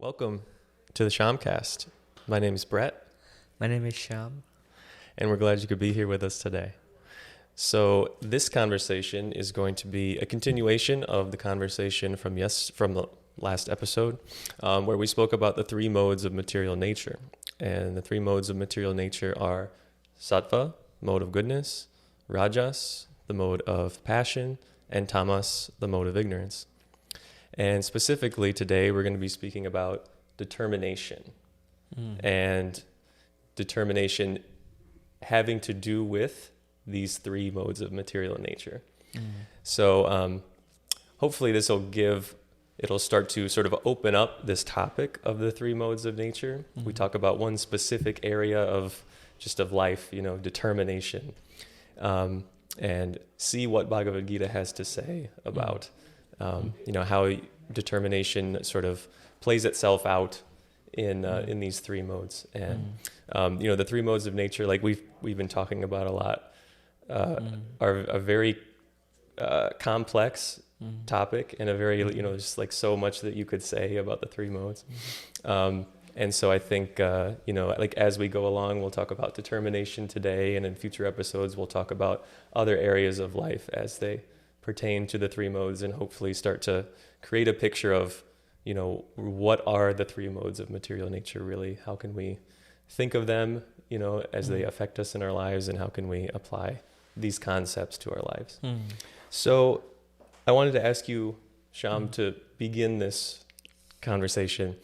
Welcome to the Shyamcast. My name is Brett, My name is Shyam. and we're glad you could be here with us today. So this conversation is going to be a continuation of the conversation from the last episode, where we spoke about the three modes of material nature. And the three modes of material nature are sattva, mode of goodness; rajas, the mode of passion; and tamas, the mode of ignorance. And specifically today, we're going to be speaking about determination, and determination having to do with these three modes of material nature. So hopefully it'll start to sort of open up this topic of the three modes of nature. We talk about one specific area of life, determination, and see what Bhagavad Gita has to say about, how determination sort of plays itself out in these three modes. And, the three modes of nature, like we've been talking about a lot, are a very complex topic, and a very, there's like so much that you could say about the three modes. And so I think, like as we go along, we'll talk about determination today, and in future episodes, we'll talk about other areas of life as they pertain to the three modes, and hopefully start to create a picture of, what are the three modes of material nature really? How can we think of them, as they affect us in our lives, and how can we apply these concepts to our lives? So I wanted to ask you, Shyam, to begin this conversation.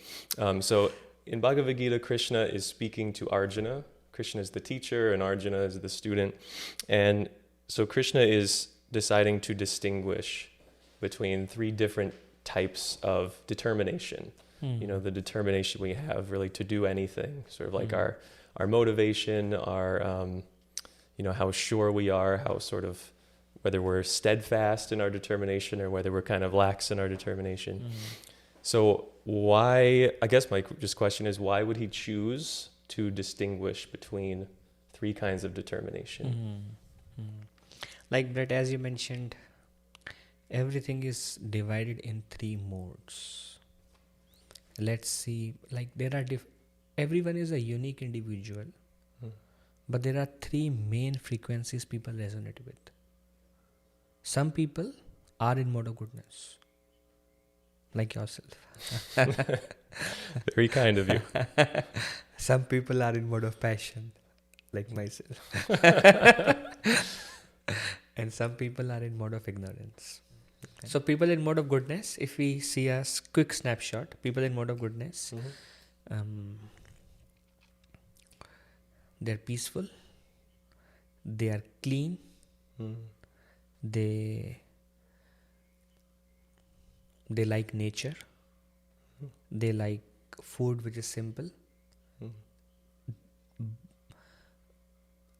So in Bhagavad Gita, Krishna is speaking to Arjuna. Krishna is the teacher and Arjuna is the student. And so Krishna is deciding to distinguish between three different types of determination. The determination we have really to do anything, sort of like our motivation, our, how sure we are, how sort of, whether we're steadfast in our determination or whether we're kind of lax in our determination. So why, I guess my question is, why would he choose to distinguish between three kinds of determination? Like Brett, as you mentioned, everything is divided in three modes. Let's see, like there are everyone is a unique individual, but there are three main frequencies people resonate with. Some people are in mode of goodness, like yourself. Very kind of you. Some people are in mode of passion, like myself. And some people are in mode of ignorance. Okay. So people in mode of goodness, if we see a quick snapshot, people in mode of goodness, they're peaceful, they are clean, they like nature, they like food which is simple,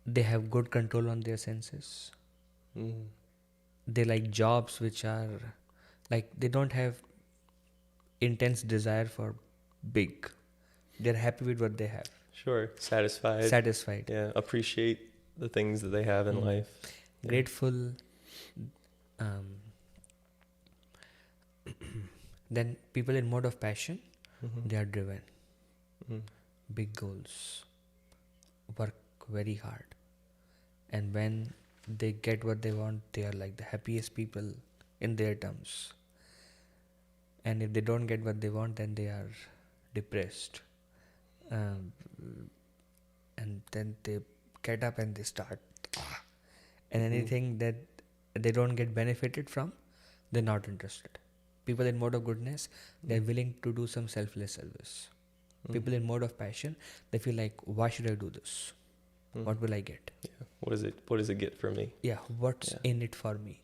they have good control on their senses, they like jobs which are like, they don't have intense desire for big, they're happy with what they have. Sure. Satisfied. Yeah. Appreciate the things that they have in life. Yeah. Grateful. Then people in mode of passion, they are driven. Big goals. Work very hard. And when they get what they want, they are like the happiest people in their terms. And if they don't get what they want, then they are depressed. And then they get up and they start. And anything that they don't get benefited from, they're not interested. People in mode of goodness, they're willing to do some selfless service. People in mode of passion, they feel like, why should I do this? What will I get? Yeah. What does it get for me? Yeah, what's in it for me?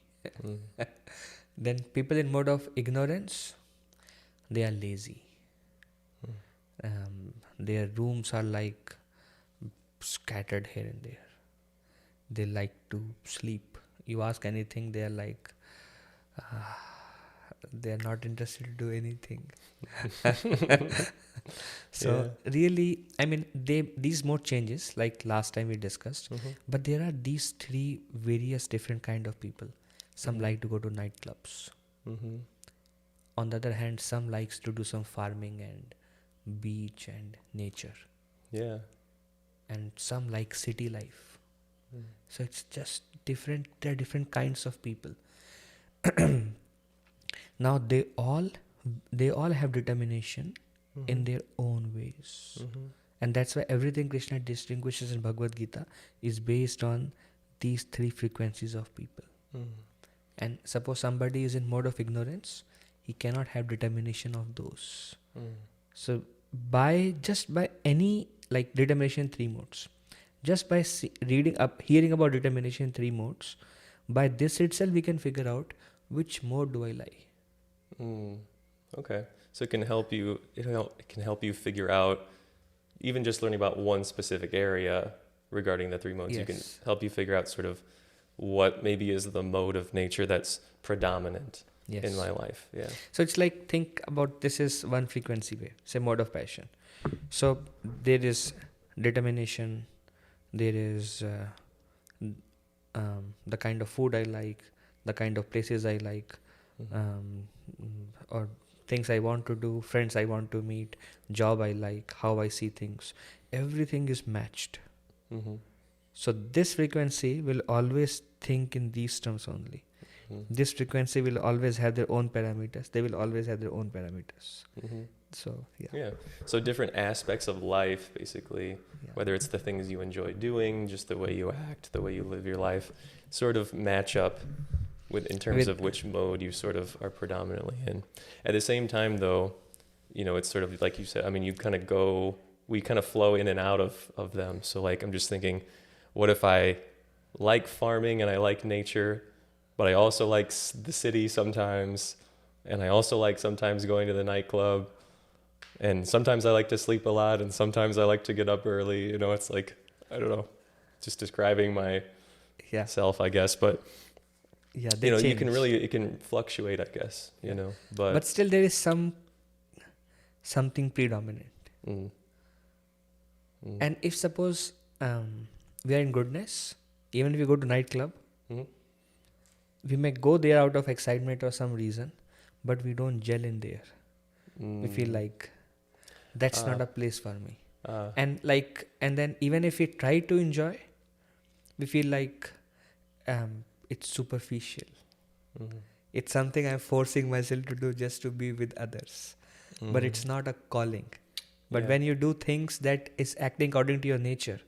Then people in mode of ignorance, they are lazy. Their rooms are like scattered here and there. They like to sleep. You ask anything, they are like, they are not interested to do anything. So really, I mean, these mode changes, like last time we discussed, but there are these three various different kind of people. Some like to go to nightclubs. On the other hand, some likes to do some farming and beach and nature, Yeah. and some like city life. Mm. So it's just different. There are different kinds of people. Now they all have determination in their own ways. Mm-hmm. And that's why everything Krishna distinguishes in Bhagavad Gita is based on these three frequencies of people. Mm. And suppose somebody is in mode of ignorance, he cannot have determination of those. Mm. So by any like determination three modes, just by reading up, hearing about determination three modes, by this itself we can figure out which mode do I like. Mm. Okay. So it can help you. It can help you figure out, even just learning about one specific area regarding the three modes. Yes. You can help you figure out sort of what maybe is the mode of nature that's predominant Yes. in my life. Yeah. So it's like, think about this is one frequency wave, say mode of passion. So there is determination, there is the kind of food I like, the kind of places I like, or things I want to do, friends I want to meet, job I like, how I see things. Everything is matched. Mm-hmm. So this frequency will always think in these terms only. Mm-hmm. This frequency will always have their own parameters. They will always have their own parameters. Mm-hmm. So yeah. Yeah. So different aspects of life, basically, Yeah. whether it's the things you enjoy doing, just the way you act, the way you live your life, sort of match up in terms of which mode you sort of are predominantly in. At the same time, though, it's sort of like you said, I mean, we kind of flow in and out of them. So like, I'm just thinking, what if I like farming and I like nature, but I also like the city sometimes, and I also like sometimes going to the nightclub, and sometimes I like to sleep a lot, and sometimes I like to get up early. It's like, I don't know, just describing Yeah. myself, I guess. But Yeah. you can it can fluctate, I guess. But still there is something predominant. mm, mm, And if suppose we are in goodness, even if we go to nightclub, mhm, we may go there out of excitement or some reason, but we don't gel in there. We feel like that's not a place for me. And then even if we try to enjoy, we feel like it's superficial. mhm, It's something I'm forcing myself to do just to be with others. But it's not a calling. But Yeah. when you do things that is acting according to your nature,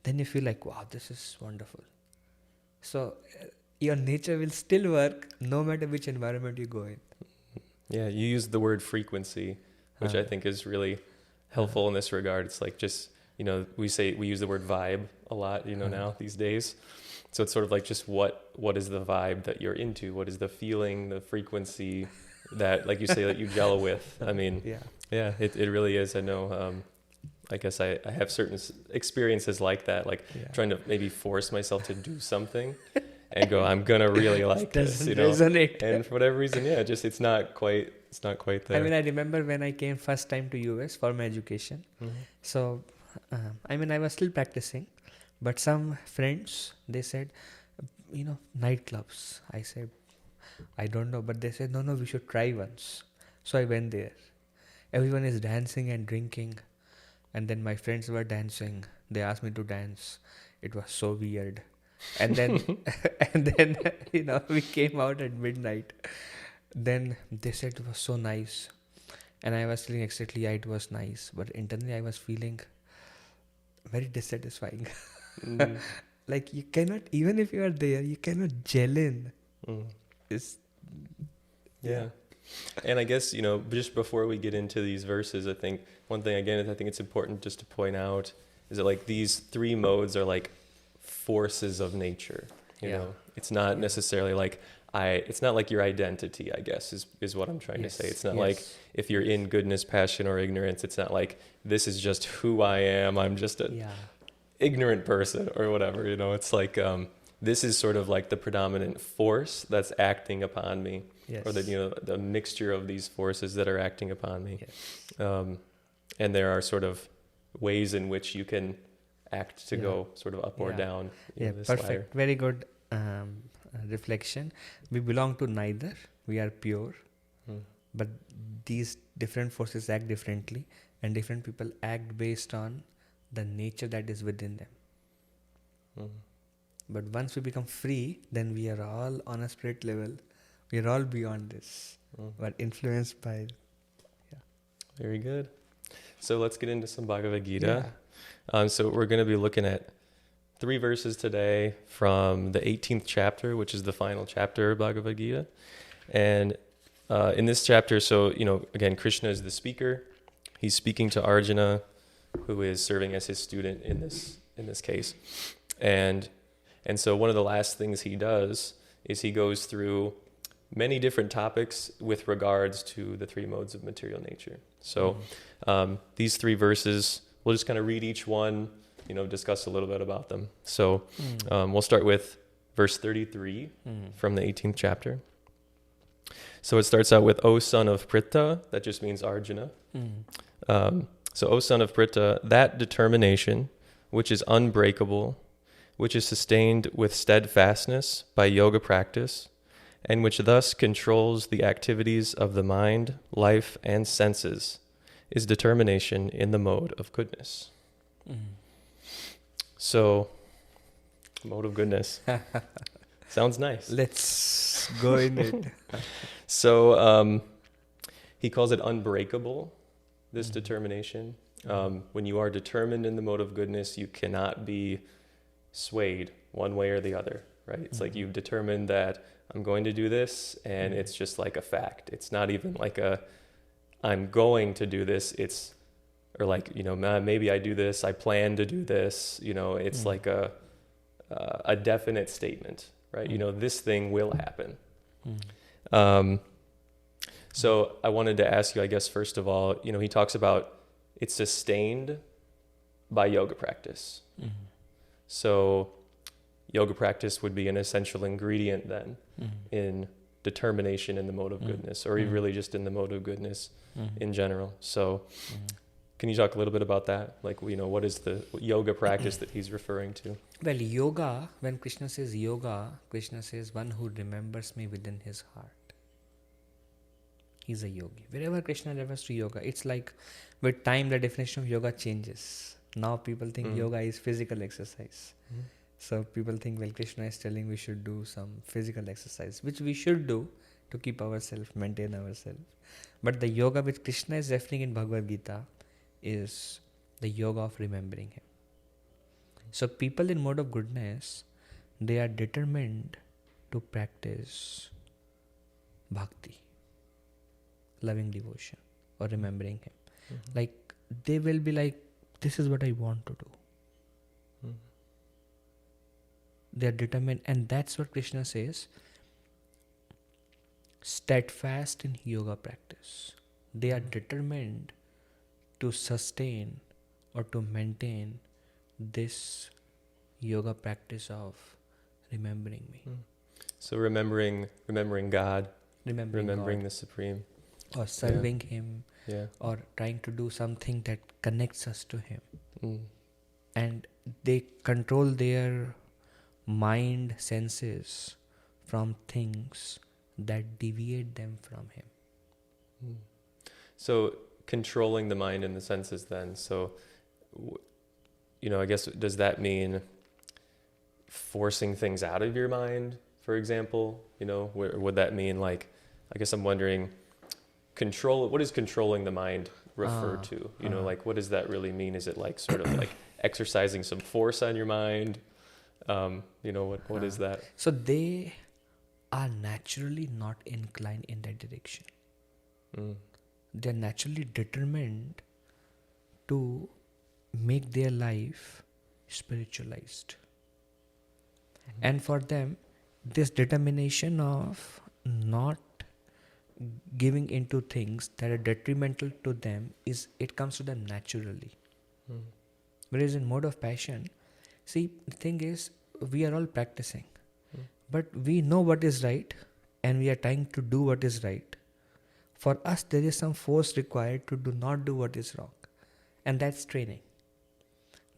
then you feel like, wow, this is wonderful. So your nature will still work no matter which environment you go in. Yeah, you used the word frequency, which I think is really helpful in this regard. It's like just, we use the word vibe a lot, now these days. So it's sort of like just what is the vibe that you're into? What is the feeling, the frequency that, like you say, that you gel with? I mean, yeah, it really is. I know, I guess I have certain experiences like that, like trying to maybe force myself to do something and go, I'm going to really like this, resonate. And for whatever reason, it's not quite there. I mean, I remember when I came first time to US for my education. Mm-hmm. So, I was still practicing, but some friends, they said, nightclubs. I said, I don't know, but they said, no, we should try once. So I went there. Everyone is dancing and drinking. And then my friends were dancing. They asked me to dance. It was so weird. And then, we came out at midnight. Then they said it was so nice. And I was feeling exactly, it was nice. But internally I was feeling very dissatisfying. Mm. Like you cannot, even if you are there, you cannot gel in. Mm. Yeah. And I guess, just before we get into these verses, I think one thing, again, I think it's important just to point out is that like these three modes are like forces of nature. You know, it's not necessarily like it's not like your identity, I guess, is what I'm trying to say. It's not like if you're in goodness, passion, or ignorance, it's not like this is just who I am. I'm just a ignorant person or whatever. It's like this is sort of like the predominant force that's acting upon me, or the mixture of these forces that are acting upon me. And there are sort of ways in which you can act to go sort of up or down. This perfect. ladder. Very good reflection. We belong to neither. We are pure. But these different forces act differently. and different people act based on the nature that is within them. Mm. But once we become free, then we are all on a spirit level. We are all beyond this. Mm. But influenced by... Very good. So let's get into some Bhagavad Gita. Yeah. So we're going to be looking at 3 verses today from the 18th chapter, which is the final chapter of Bhagavad Gita. And in this chapter, so, again, Krishna is the speaker. He's speaking to Arjuna, who is serving as his student in this case. And so one of the last things he does is he goes through many different topics with regards to the 3 modes of material nature. So these 3 verses, we'll just kind of read each one, discuss a little bit about them. So we'll start with verse 33 from the 18th chapter. So it starts out with, O son of Pritha, that just means Arjuna. So, O son of Pritha, that determination which is unbreakable, which is sustained with steadfastness by yoga practice, and which thus controls the activities of the mind, life, and senses, is determination in the mode of goodness. So, mode of goodness. Sounds nice. Let's go in it. So, he calls it unbreakable, this determination. When you are determined in the mode of goodness, you cannot be swayed one way or the other, right? It's like you've determined that I'm going to do this, and it's just like a fact. It's not even like I'm going to do this. It's, or like, maybe I do this, I plan to do this, it's like a definite statement, right? This thing will happen. So I wanted to ask you, I guess, first of all, he talks about it's sustained by yoga practice. So yoga practice would be an essential ingredient then in determination in the mode of goodness, or really just in the mode of goodness in general. So can you talk a little bit about that? Like, what is the yoga practice that he's referring to? Well, yoga, when Krishna says yoga, Krishna says one who remembers me within his heart. He's a yogi. Wherever Krishna refers to yoga, it's like with time the definition of yoga changes. Now people think yoga is physical exercise. So people think, well, Krishna is telling we should do some physical exercise, which we should do to keep ourselves, maintain ourselves. But the yoga which Krishna is referring in Bhagavad Gita is the yoga of remembering him. So people in mode of goodness, they are determined to practice bhakti, loving devotion, or remembering him. Like, they will be like, this is what I want to do. They are determined, and that's what Krishna says, steadfast in yoga practice. They are determined to sustain or to maintain this yoga practice of remembering me. So remembering God, Remembering God, the Supreme. or serving him, Yeah. or trying to do something that connects us to him. Mm. And they control their mind, senses from things that deviate them from him. So controlling the mind and the senses then. So, I guess, does that mean forcing things out of your mind, for example? Would that mean, like, I guess I'm wondering, what does controlling the mind refer to? Like, what does that really mean? Is it like sort of like exercising some force on your mind? What is that? So they are naturally not inclined in that direction. They're naturally determined to make their life spiritualized. And for them, this determination of not giving into things that are detrimental to them, it comes to them naturally. Whereas in mode of passion, see, the thing is, we are all practicing, but we know what is right, and we are trying to do what is right. For us, there is some force required to do not do what is wrong, and that's training.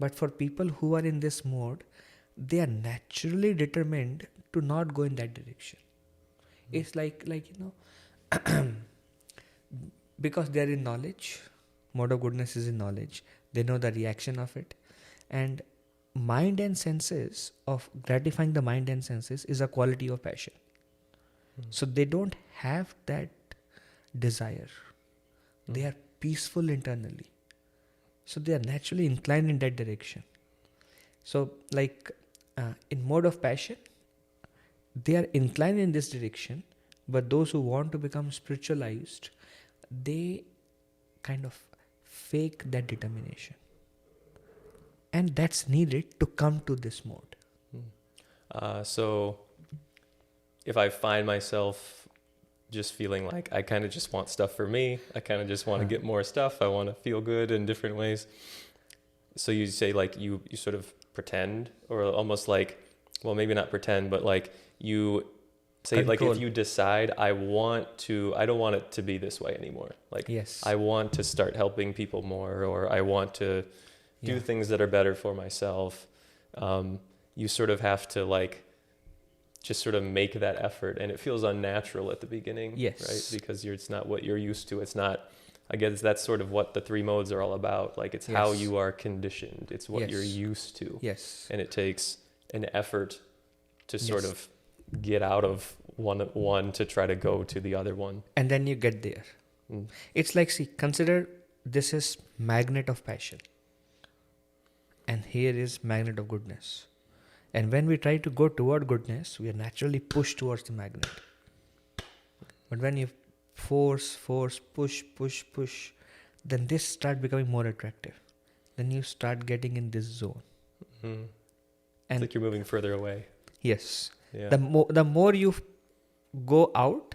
But for people who are in this mode, they are naturally determined to not go in that direction. It's like because they are in knowledge, Mode of goodness is in knowledge. They know the reaction of it. And mind and senses, of gratifying the mind and senses, is a quality of passion. So they don't have that desire. They are peaceful internally. So they are naturally inclined in that direction. So like in mode of passion, they are inclined in this direction, but those who want to become spiritualized, they kind of fake that determination. And that's needed to come to this mode. So if I find myself just feeling like I kind of just want stuff for me, I kind of just want to get more stuff, I want to feel good in different ways. So you say like you sort of pretend, or almost like, well, maybe not pretend, but like you say Control. like if you decide I don't want it to be this way anymore. Like Yes. I want to start helping people more, or I want to do things that are better for myself. You sort of have to like just sort of make that effort, and it feels unnatural at the beginning. Yes. Right? Because it's not what you're used to. It's not, I guess that's sort of what the three modes are all about. Like it's how you are conditioned. It's what you're used to. Yes. And it takes an effort to sort of get out of one to try to go to the other one. And then you get there. It's like, see, consider this is magnet of passion. And here is magnet of goodness. And when we try to go toward goodness, we are naturally pushed towards the magnet. But when you force, push, then this start becoming more attractive. Then you start getting in this zone. And And it's like you're moving further away. yes. Yeah. The more you go out,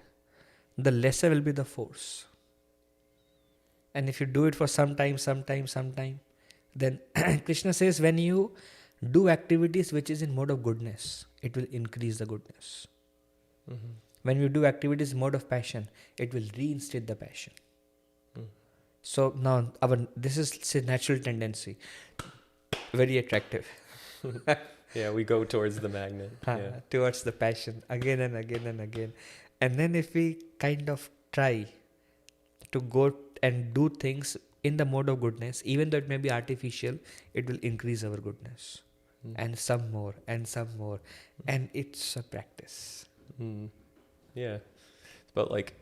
the lesser will be the force. And if you do it for some time, then Krishna says when you do activities which is in mode of goodness, it will increase the goodness. When you do activities in mode of passion, it will reinstate the passion. So now this is say natural tendency, very attractive. Yeah, we go towards the magnet. Towards the passion again and again and again. And then if we kind of try to go and do things in the mode of goodness, even though it may be artificial, it will increase our goodness. And some more. And it's a practice. Yeah. But like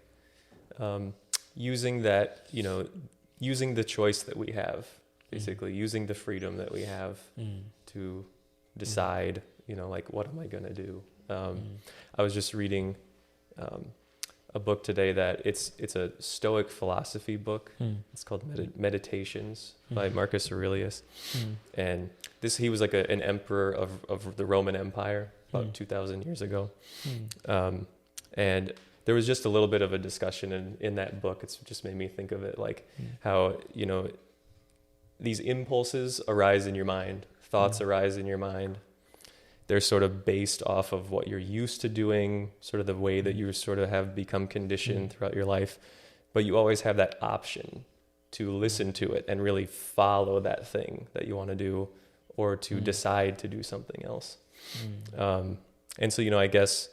using that, using the choice that we have, basically using the freedom that we have to decide, like what am I going to do? I was just reading a book today that it's a Stoic philosophy book. It's called Meditations by Marcus Aurelius. And he was like an emperor of the Roman Empire about 2,000 years ago. And there was just a little bit of a discussion in that book. It's just made me think of it like how, these impulses arise in your mind, thoughts arise in your mind. They're sort of based off of what you're used to doing, sort of the way that you sort of have become conditioned throughout your life. But you always have that option to listen to it and really follow that thing that you want to do, or to decide to do something else. And so, I guess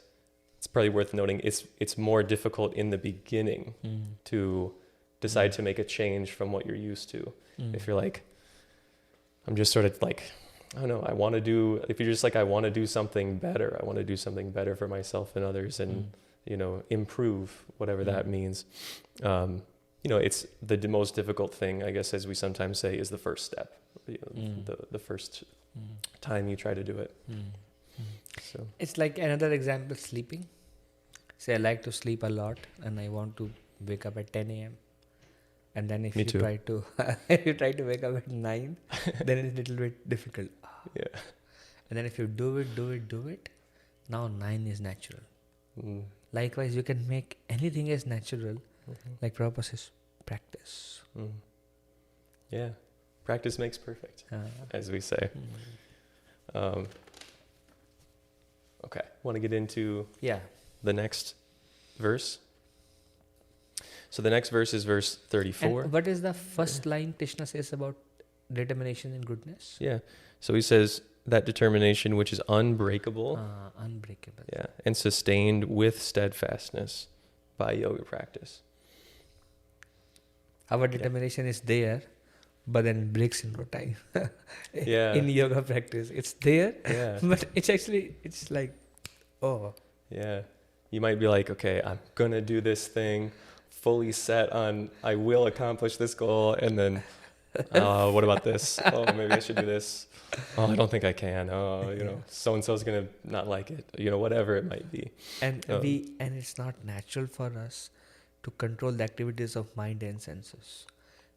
it's probably worth noting it's more difficult in the beginning to decide to make a change from what you're used to. If you're like, I'm just sort of like, I don't know, if you're just like, I want to do something better. I want to do something better for myself and others, and, improve, whatever that means. It's the most difficult thing, I guess, as we sometimes say, is the first step, the first time you try to do it. So it's like another example, sleeping. Say I like to sleep a lot and I want to wake up at 10 a.m. And then if you try to wake up at 9, then it's a little bit difficult. Yeah. And then if you do it, now 9 is natural. Likewise, you can make anything as natural, like Prabhupada says, practice. Yeah. Practice makes perfect, as we say. Okay. Want to get into the next verse? So the next verse is verse 34. And what is the first line Krishna says about determination in goodness? Yeah. So he says that determination which is unbreakable. Unbreakable. Yeah. And sustained with steadfastness by yoga practice. Our determination is there, but then breaks in no time. Yeah. In yoga practice, it's there, Yeah. but it's like, oh, Yeah. You might be like, okay, I'm going to do this thing fully set on, I will accomplish this goal. And then, what about this? Oh, maybe I should do this. Oh, I don't think I can. Oh, so-and-so's going to not like it. Whatever it might be. and it's not natural for us to control the activities of mind and senses.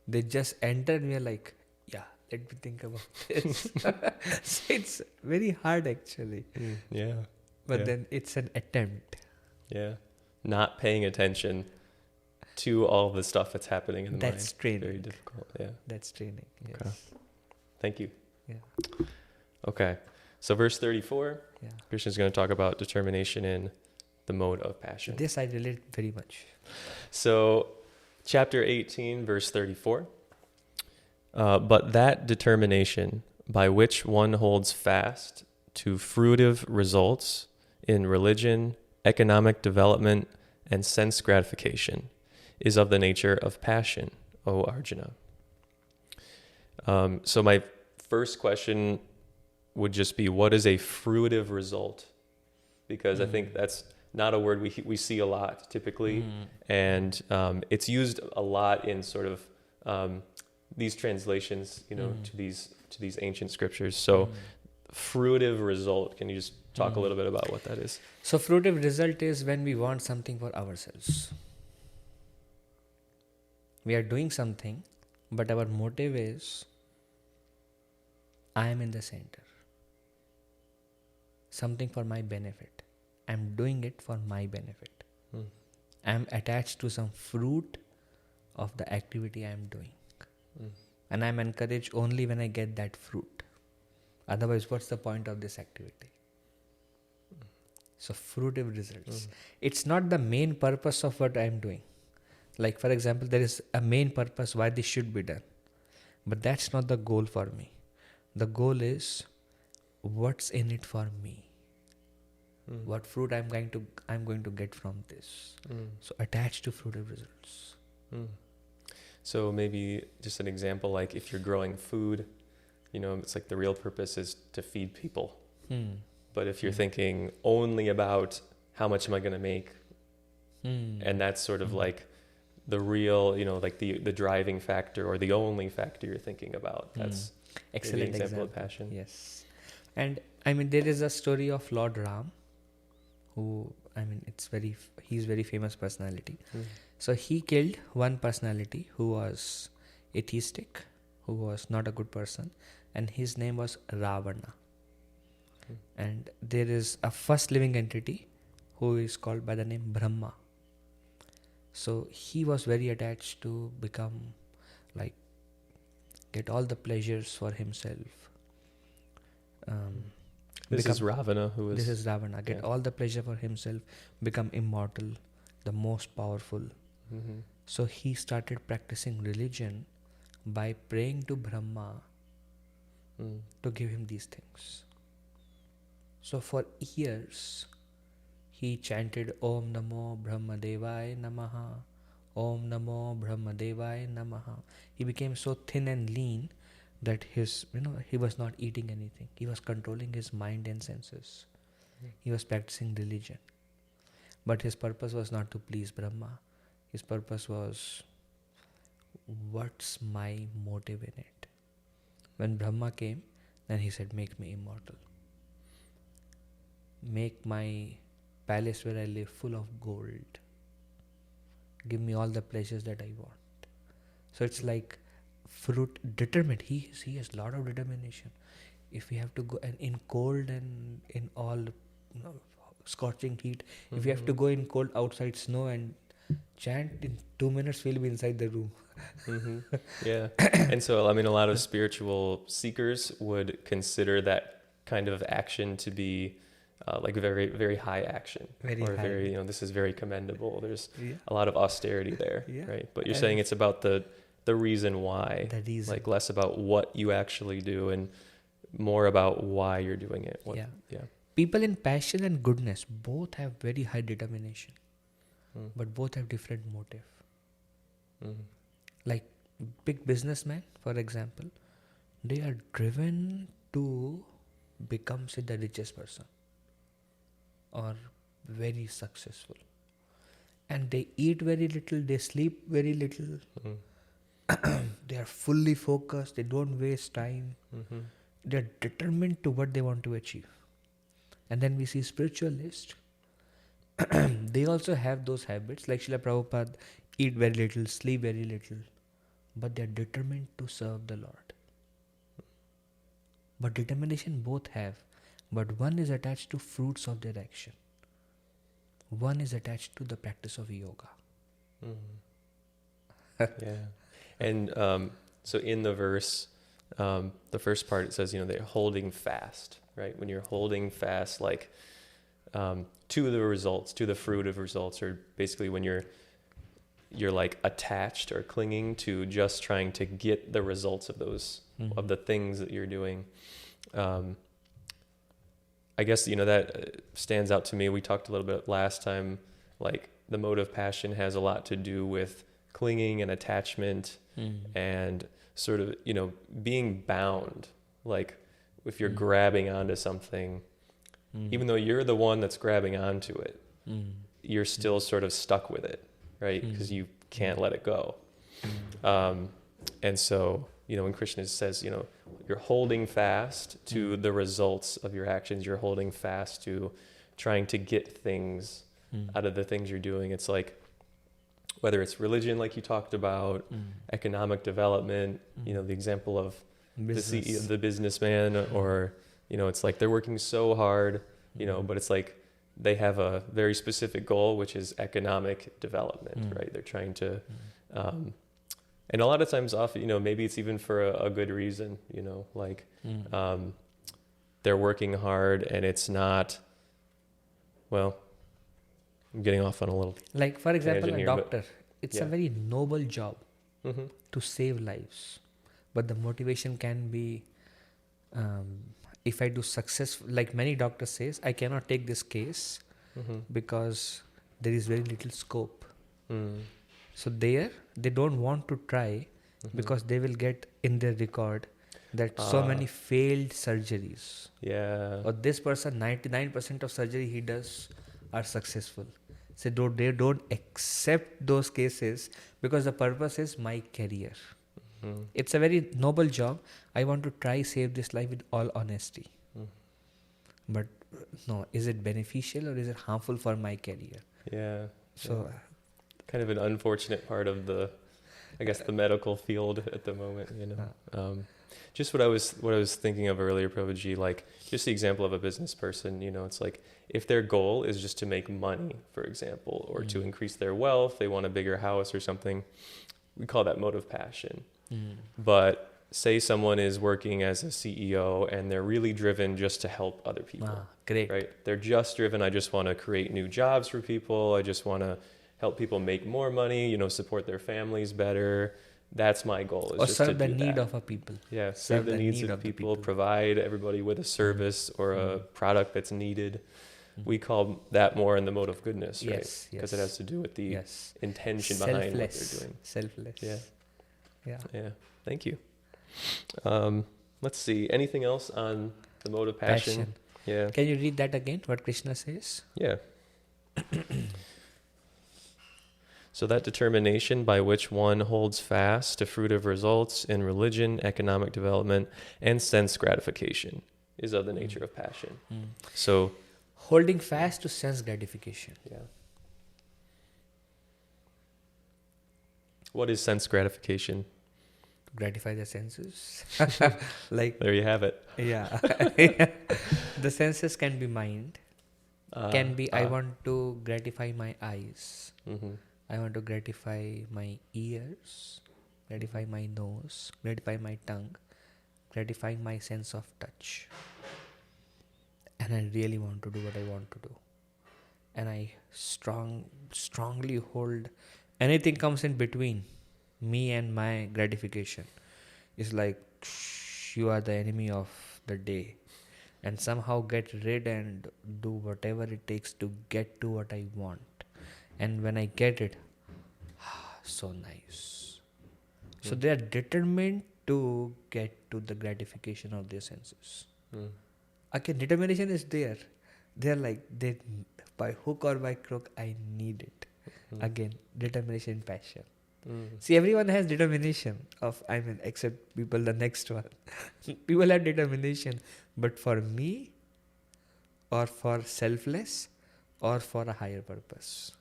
They just enter and we're like, yeah, let me think about this. So it's very hard actually. Yeah. But Yeah. then it's an attempt. Yeah. Not paying attention to all the stuff that's happening in the mind. That's training. Very difficult. Yeah. That's training. Yes. Okay. Thank you. Yeah. Okay. So verse 34, Yeah. Krishna's going to talk about determination in the mode of passion. This I relate very much. So chapter 18, verse 34. But that determination by which one holds fast to fruitive results in religion, economic development, and sense gratification is of the nature of passion, O Arjuna. So my first question would just be, what is a fruitive result? Because I think that's not a word we see a lot typically, and it's used a lot in sort of these translations, to these ancient scriptures. So, fruitive result. Can you just talk a little bit about what that is? So fruitive result is when we want something for ourselves. We are doing something, but our motive is, I am in the center. Something for my benefit. I'm doing it for my benefit. I'm attached to some fruit of the activity I'm doing. And I'm encouraged only when I get that fruit. Otherwise, what's the point of this activity? So, fruitive results. It's not the main purpose of what I'm doing. Like, for example, there is a main purpose why this should be done. But that's not the goal for me. The goal is, what's in it for me? What fruit I'm going to get from this. So attached to fruitive results. So maybe just an example, like if you're growing food, it's like the real purpose is to feed people. But if you're thinking only about how much am I going to make, and that's sort of like the real, like the driving factor or the only factor you're thinking about, that's excellent example of passion. Yes. And there is a story of Lord Ram, who, he's very famous personality. So he killed one personality who was atheistic, who was not a good person, and his name was Ravana. And there is a first living entity who is called by the name Brahma. So he was very attached to become, get all the pleasures for himself. This is Ravana who is... This is Ravana. Get all the pleasure for himself, become immortal, the most powerful. So he started practicing religion by praying to Brahma to give him these things. So for years, he chanted Om Namo Brahma Devaya Namaha, Om Namo Brahma Devaya Namaha. He became so thin and lean that he was not eating anything. He was controlling his mind and senses. He was practicing religion. But his purpose was not to please Brahma. His purpose was, what's my motive in it? When Brahma came, then he said, make me immortal. Make my palace where I live full of gold. Give me all the pleasures that I want. So it's like fruit determined. He has a lot of determination. If we have to go and in cold and in all scorching heat, if we have to go in cold outside snow and chant, in 2 minutes we'll be inside the room. Yeah. And so, a lot of spiritual seekers would consider that kind of action to be very, very high action. Very, this is very commendable. There's a lot of austerity there, right? But you're saying it's about the reason why. The reason. Like less about what you actually do and more about why you're doing it. People in passion and goodness both have very high determination, but both have different motive. Like big businessmen, for example, they are driven to become, say, the richest person or very successful. And they eat very little, they sleep very little, they are fully focused, they don't waste time, Mm-hmm. they're determined to what they want to achieve. And then we see spiritualists, they also have those habits, like Srila Prabhupada, eat very little, sleep very little, but they're determined to serve the Lord. But determination both have, but one is attached to fruits of their action. One is attached to the practice of yoga. Yeah. And so in the verse, the first part, it says, they're holding fast, right? When you're holding fast, like to the results, to the fruit of results, or basically when you're like attached or clinging to just trying to get the results of those, of the things that you're doing. I guess, that stands out to me. We talked a little bit last time, like the mode of passion has a lot to do with clinging and attachment and sort of, being bound. Like if you're grabbing onto something, even though you're the one that's grabbing onto it, you're still sort of stuck with it, right? Because you can't let it go. And so, when Krishna says, you're holding fast to the results of your actions, you're holding fast to trying to get things out of the things you're doing. It's like, whether it's religion, like you talked about, economic development, the example of the CEO, the businessman, or, it's like they're working so hard, but it's like they have a very specific goal, which is economic development, right? They're trying to, and a lot of times off, maybe it's even for a good reason, like they're working hard and it's not, well, I'm getting off on a little like, for example, a here, doctor, it's a very noble job Mm-hmm. to save lives. But the motivation can be, if I do successful, like many doctors says, I cannot take this case because there is very little scope. So they don't want to try because they will get in their record that so many failed surgeries. Yeah. Or this person, 99% of surgery he does are successful. So they don't accept those cases because the purpose is my career. It's a very noble job. I want to try save this life with all honesty. But no, is it beneficial or is it harmful for my career? Yeah. So kind of an unfortunate part of the medical field at the moment, just what I was thinking of earlier, Prabhuji, like just the example of a business person, it's like if their goal is just to make money, for example, or to increase their wealth, they want a bigger house or something, we call that mode of passion. But say someone is working as a CEO and they're really driven just to help other people. Great. Right? They're just driven, I just want to create new jobs for people. I just want to help people make more money, support their families better. That's my goal. Is Or just serve to the do need that. of a people. Yeah, serve the needs of people, provide everybody with a service or a product that's needed. We call that more in the mode of goodness, right? Yes, Because it has to do with the intention behind what they're doing. Selfless. Yeah. Thank you. Let's see. Anything else on the mode of passion? Yeah. Can you read that again, what Krishna says? Yeah. So that determination by which one holds fast to fruitive results in religion, economic development, and sense gratification is of the nature of passion. So holding fast to sense gratification. Yeah. What is sense gratification? Gratify the senses. Like There you have it. Yeah. The senses can be mind. Can be I want to gratify my eyes. I want to gratify my ears, gratify my nose, gratify my tongue, gratify my sense of touch. And I really want to do what I want to do. And I strongly hold anything comes in between me and my gratification. It's like you are the enemy of the day. And somehow get rid and do whatever it takes to get to what I want. And when I get it, so nice. So they are determined to get to the gratification of their senses. Again, determination is there. They are like, they, by hook or by crook, I need it. Again, determination, passion. See, everyone has determination except people, the next one. People have determination. But for me, or for selfless, or for a higher purpose.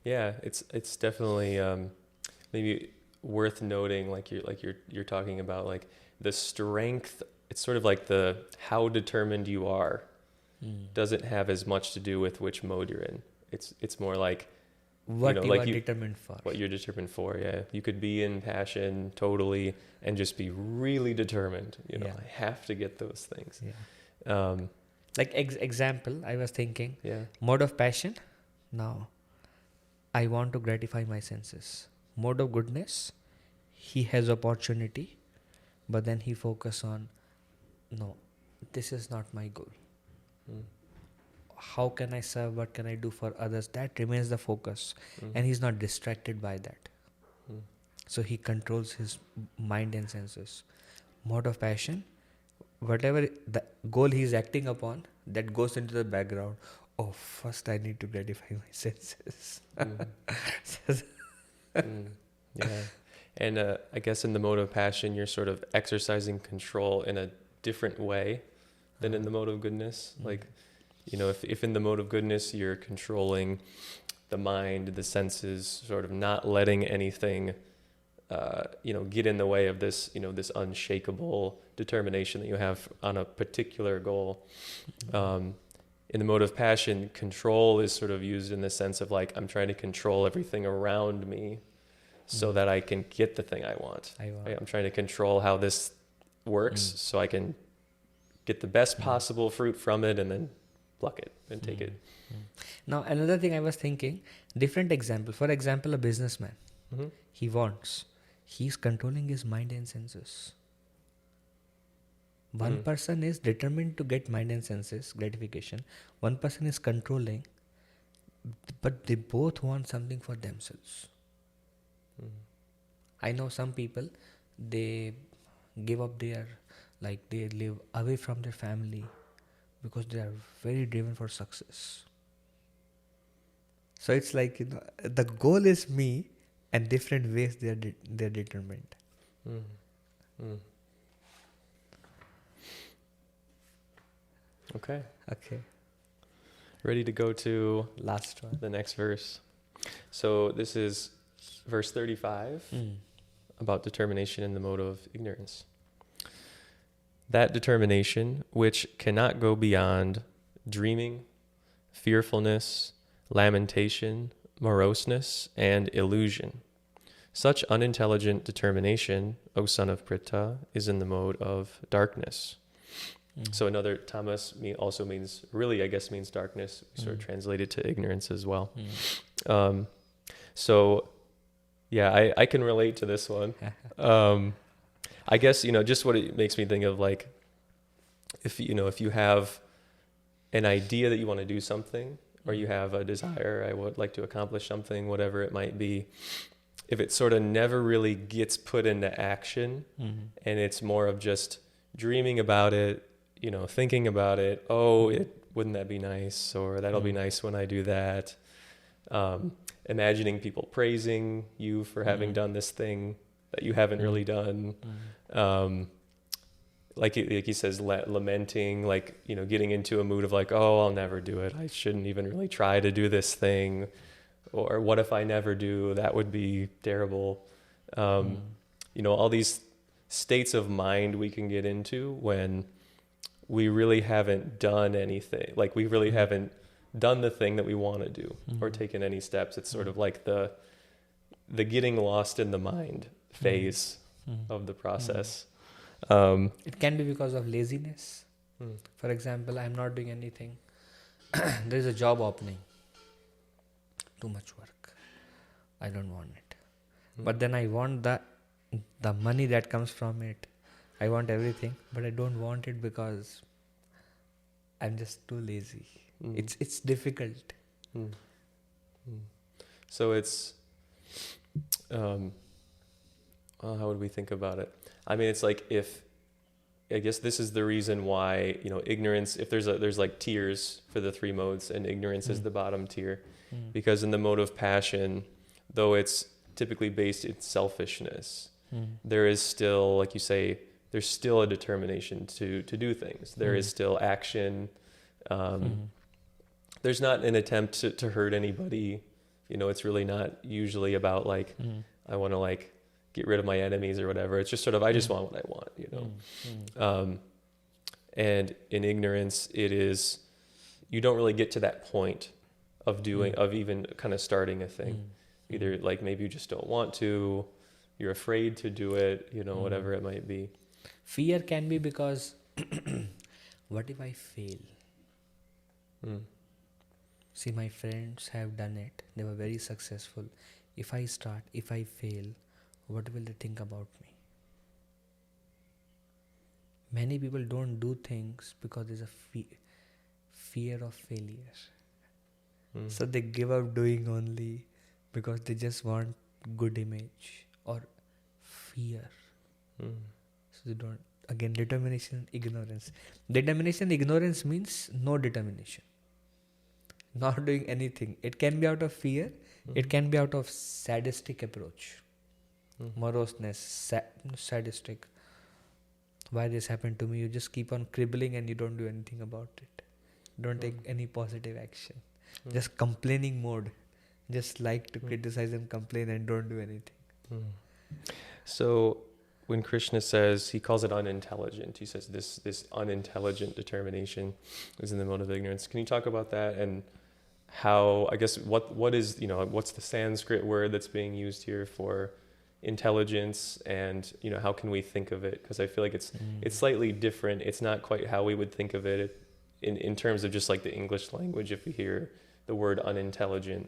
Yeah, it's definitely maybe worth noting, like you're talking about, like the strength. It's sort of like the how determined you are doesn't have as much to do with which mode you're in. It's more like What you like are determined for. what you're determined for. Yeah, you could be in passion totally and just be really determined. I have to get those things. Yeah. Like example, I was thinking, mode of passion. Now, I want to gratify my senses. Mode of goodness, he has opportunity, but then he focus on, no, this is not my goal. How can I serve? What can I do for others? That remains the focus, and he's not distracted by that. So he controls his mind and senses. Mode of passion, whatever the goal he's acting upon, that goes into the background. Oh, first I need to gratify my senses. Yeah. And I guess in the mode of passion, you're sort of exercising control in a different way than in the mode of goodness. Like, if in the mode of goodness, you're controlling the mind, the senses, sort of not letting anything, get in the way of this, this unshakable determination that you have on a particular goal. In the mode of passion, control is sort of used in the sense of like, I'm trying to control everything around me so that I can get the thing I want. Right? I'm trying to control how this works so I can get the best possible fruit from it and then pluck it and take it. Now, another thing I was thinking, different example. For example, a businessman, he's controlling his mind and senses. One person is determined to get mind and senses gratification. One person is controlling, but they both want something for themselves. I know some people, they give up they live away from their family because they are very driven for success. So it's like, the goal is me, and different ways they're determined. Okay. Okay. Ready to go to Last one. the next verse. So this is verse 35 about determination in the mode of ignorance. That determination which cannot go beyond dreaming, fearfulness, lamentation, moroseness, and illusion. Such unintelligent determination, O son of Pritha, is in the mode of darkness. So another tamas also means, really I guess means darkness. We sort of translate it to ignorance as well. So yeah, I can relate to this one. I guess, just what it makes me think of, like, if you have an idea that you want to do something, or you have a desire, I would like to accomplish something, whatever it might be, if it sort of never really gets put into action, and it's more of just dreaming about it, thinking about it, wouldn't that be nice, or that'll be nice when I do that, imagining people praising you for having done this thing that you haven't really done, like he says, lamenting, like, getting into a mood of like, oh, I'll never do it, I shouldn't even really try to do this thing, or what if I never do, that would be terrible. All these states of mind we can get into when we really haven't done anything, like we really haven't done the thing that we want to do or taken any steps. It's sort of like the getting lost in the mind phase of the process. It can be because of laziness. For example, I'm not doing anything. There is a job opening. Too much work. I don't want it. But then I want the money that comes from it. I want everything, but I don't want it because I'm just too lazy. It's difficult. So it's um, well, how would we think about it? I mean, it's like if I guess this is the reason why, ignorance, if there's like tiers for the three modes, and ignorance is Mm. the bottom tier, Mm. because in the mode of passion, though it's typically based in selfishness, Mm. there is still, like you say, there's still a determination to do things. There is Mm. still action. Mm. There's not an attempt to hurt anybody. It's really not usually about like, Mm. I want to like get rid of my enemies or whatever. It's just sort of, I just Mm. want what I want, Mm. Mm. And in ignorance, it is, you don't really get to that point of doing, Mm. of even kind of starting a thing. Mm. Either like maybe you just don't want to, you're afraid to do it, whatever Mm. it might be. Fear can be because what if I fail? Mm. See, my friends have done it. They were very successful. If I start, if I fail, what will they think about me? Many people don't do things because there's a fear of failure. Mm. So they give up doing only because they just want good image or fear. Mm. So they don't. Again, determination, ignorance. Determination, ignorance means no determination. Not doing anything. It can be out of fear. It can be out of sadistic approach. Moroseness, sadistic. Why this happened to me? You just keep on cribbling and you don't do anything about it. Don't take any positive action. Just complaining mode. Just like to criticize and complain and don't do anything. So when Krishna says, he calls it unintelligent, he says this unintelligent determination is in the mode of ignorance. Can you talk about that and how, I guess, what is, what's the Sanskrit word that's being used here for intelligence, and, how can we think of it? Because I feel like it's slightly different. It's not quite how we would think of it in terms of just like the English language. If we hear the word unintelligent,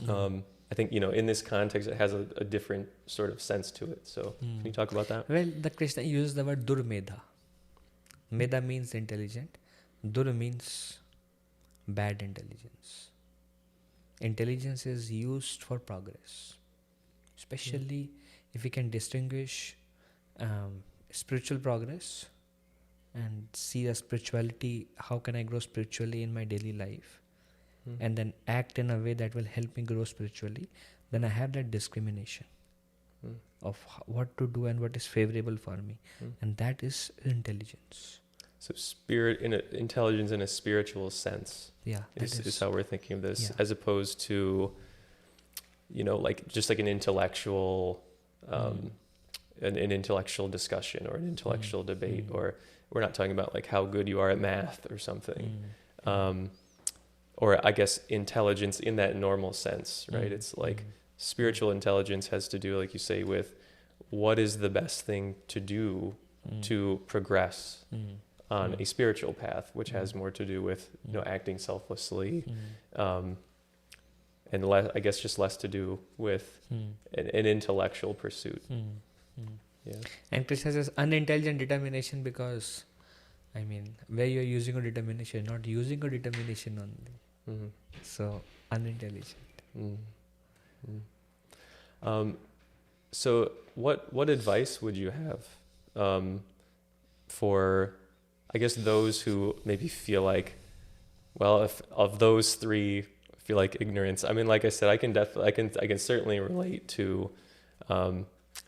I think, in this context, it has a different sort of sense to it. So can you talk about that? Well, the Krishna uses the word durmedha. Medha means intelligent. Dur means bad intelligence. Intelligence is used for progress. Especially if we can distinguish spiritual progress and see the spirituality, how can I grow spiritually in my daily life, and then act in a way that will help me grow spiritually, then I have that discrimination of what to do and what is favorable for me. And that is intelligence. So intelligence in a spiritual sense is how we're thinking of this, as opposed to, like just like an intellectual, an intellectual discussion or an intellectual debate, or we're not talking about like how good you are at math or something. Or I guess intelligence in that normal sense, right? It's like spiritual intelligence has to do, like you say, with what is the best thing to do to progress on a spiritual path, which has more to do with, acting selflessly, and less, I guess, just less to do with an intellectual pursuit. Yeah. And Krishna says unintelligent determination because, where you're using your determination, not using your determination only. So, unintelligent. So what advice would you have for, I guess, those who maybe feel like, well, if of those three, feel like ignorance. Like I said, I can certainly relate to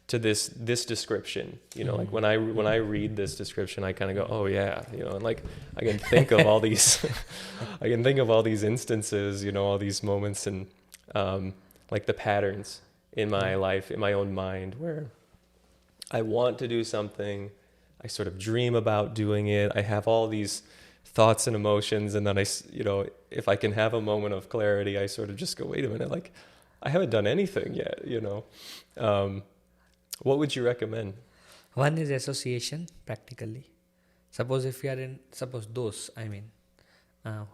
this description. Like when I read this description, I kind of go, oh yeah, and like I can think of all these, I can think of all these instances, all these moments, and like the patterns in my life, in my own mind, where I want to do something, I sort of dream about doing it, I have all these thoughts and emotions, and then if I can have a moment of clarity, I sort of just go, wait a minute, like I haven't done anything yet, what would you recommend? One is association, practically. Suppose if you are those,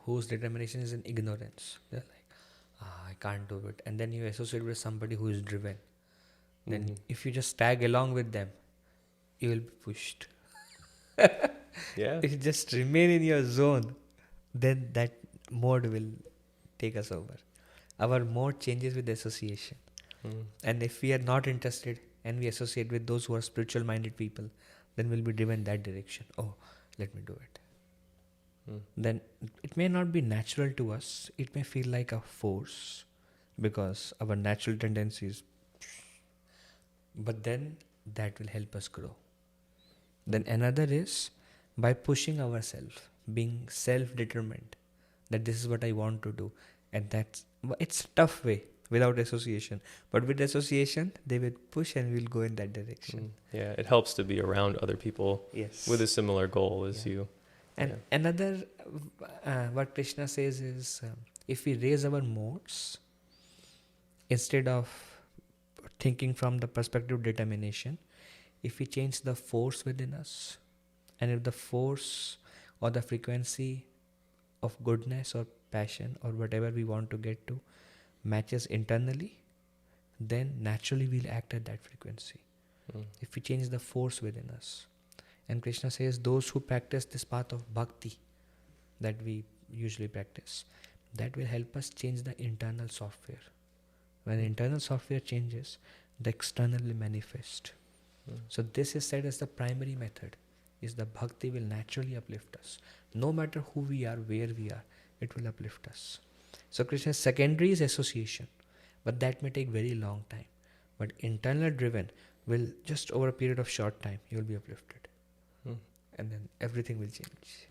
whose determination is in ignorance. They're like, I can't do it. And then you associate with somebody who is driven. Then if you just tag along with them, you will be pushed. Yeah. If you just remain in your zone, then that mode will take us over. Our mode changes with association. And if we are not interested and we associate with those who are spiritual minded people, then we'll be driven that direction. Oh, let me do it. Then it may not be natural to us. It may feel like a force because our natural tendencies, but then that will help us grow. Then another is by pushing ourselves, being self-determined that this is what I want to do. And it's a tough way without association. But with association, they will push and we'll go in that direction. Yeah, it helps to be around other people Yes. with a similar goal as you. And another, what Krishna says is, if we raise our modes, instead of thinking from the perspective of determination, if we change the force within us, and if the force or the frequency of goodness or passion or whatever we want to get to matches internally, then naturally we'll act at that frequency. If we change the force within us. And Krishna says those who practice this path of bhakti that we usually practice, that will help us change the internal software. When the internal software changes, the external will manifest. So this is said as the primary method, is the bhakti will naturally uplift us. No matter who we are, where we are, it will uplift us. So Krishna's secondary is association, but that may take very long time. But internal driven will just over a period of short time, you will be uplifted. And then everything will change.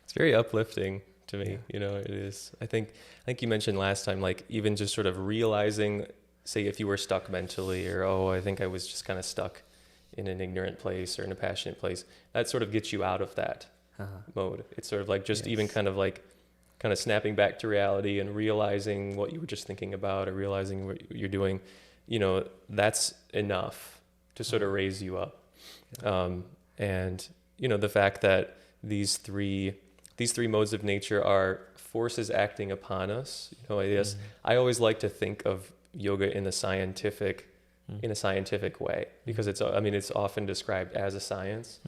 It's very uplifting to me. It is. I think you mentioned last time, like even just sort of realizing, say if you were stuck mentally, or I think I was just kind of stuck in an ignorant place or in a passionate place, that sort of gets you out of that mode. It's sort of like just even kind of snapping back to reality and realizing what you were just thinking about or realizing what you're doing, that's enough to sort of raise you up. And the fact that these three modes of nature are forces acting upon us. I guess I always like to think of yoga in a scientific way, because it's often described as a science.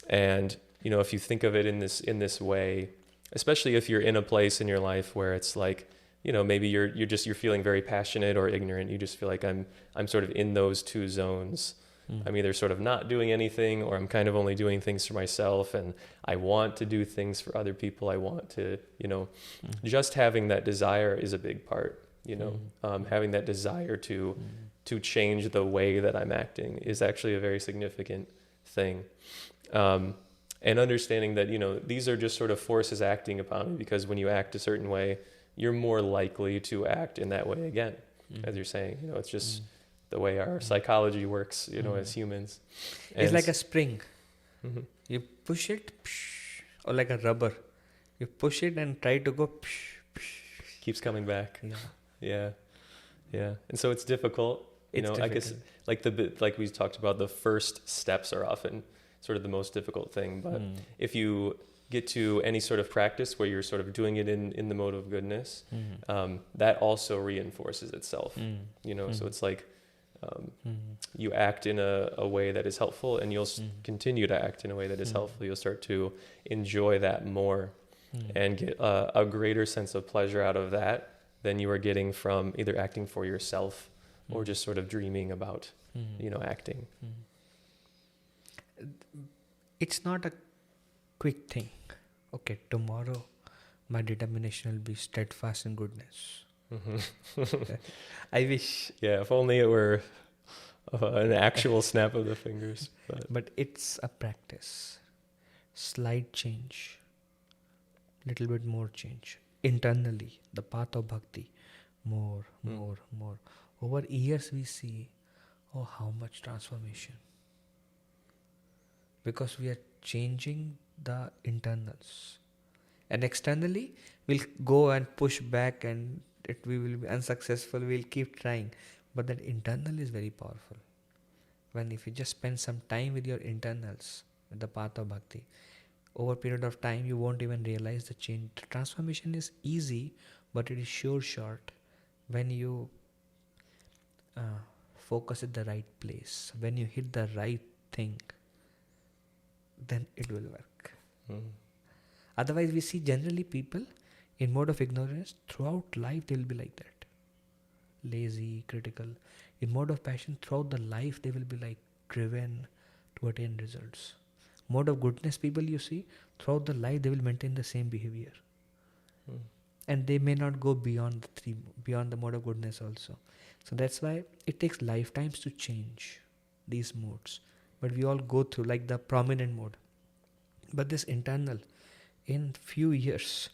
And if you think of it in this way, especially if you're in a place in your life where it's like, maybe you're feeling very passionate or ignorant, you just feel like I'm sort of in those two zones. I'm either sort of not doing anything, or I'm kind of only doing things for myself, and I want to do things for other people. I want to, just having that desire is a big part, having that desire to change the way that I'm acting is actually a very significant thing. And understanding that, these are just sort of forces acting upon me, because when you act a certain way, you're more likely to act in that way again, as you're saying. It's just the way our psychology works, as humans. And it's like a spring. You push it, or like a rubber. You push it and try to go, keeps coming back. Yeah. And so it's difficult. I guess like we talked about, the first steps are often sort of the most difficult thing. But if you get to any sort of practice where you're sort of doing it in the mode of goodness, that also reinforces itself. So it's like you act in a way that is helpful, and you'll continue to act in a way that is helpful. You'll start to enjoy that more and get a greater sense of pleasure out of that than you are getting from either acting for yourself or just sort of dreaming about, acting. It's not a quick thing. Okay, tomorrow my determination will be steadfast in goodness. I wish. Yeah, if only it were an actual snap of the fingers. But it's a practice. Slight change. Little bit more change. Internally, the path of bhakti. More. Over years we see, how much transformation. Because we are changing the internals. And externally, we'll go and push back, and we will be unsuccessful. We'll keep trying. But that internal is very powerful. If you just spend some time with your internals, with the path of bhakti, over a period of time, you won't even realize the change. The transformation is easy, but it is short when you focus at the right place. When you hit the right thing, then it will work. Otherwise, we see generally people in mode of ignorance throughout life, they will be like that. lazy, critical. In mode of passion, throughout the life, they will be like driven to attain results. Mode of goodness, people you see, throughout the life, they will maintain the same behavior. Mm. And they may not go beyond the mode of goodness also. So that's why it takes lifetimes to change these modes. But we all go through like the prominent mode. But this internal, in few years,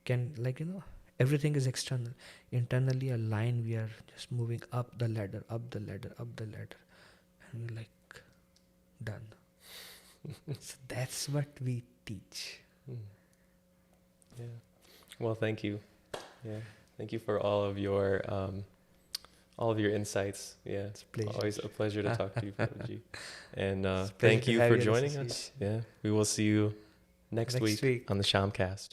can everything is external. Internally a line, we are just moving up the ladder, up the ladder, up the ladder. And we're like, done. So that's what we teach. Mm. Yeah. Well, thank you. Yeah. Thank you for all of your insights. Yeah. It's a pleasure. Always a pleasure to talk to you, Prabhuji. And It's a pleasure thank to you have for you on this joining us. Yeah. We will see you next week on the Shyamcast.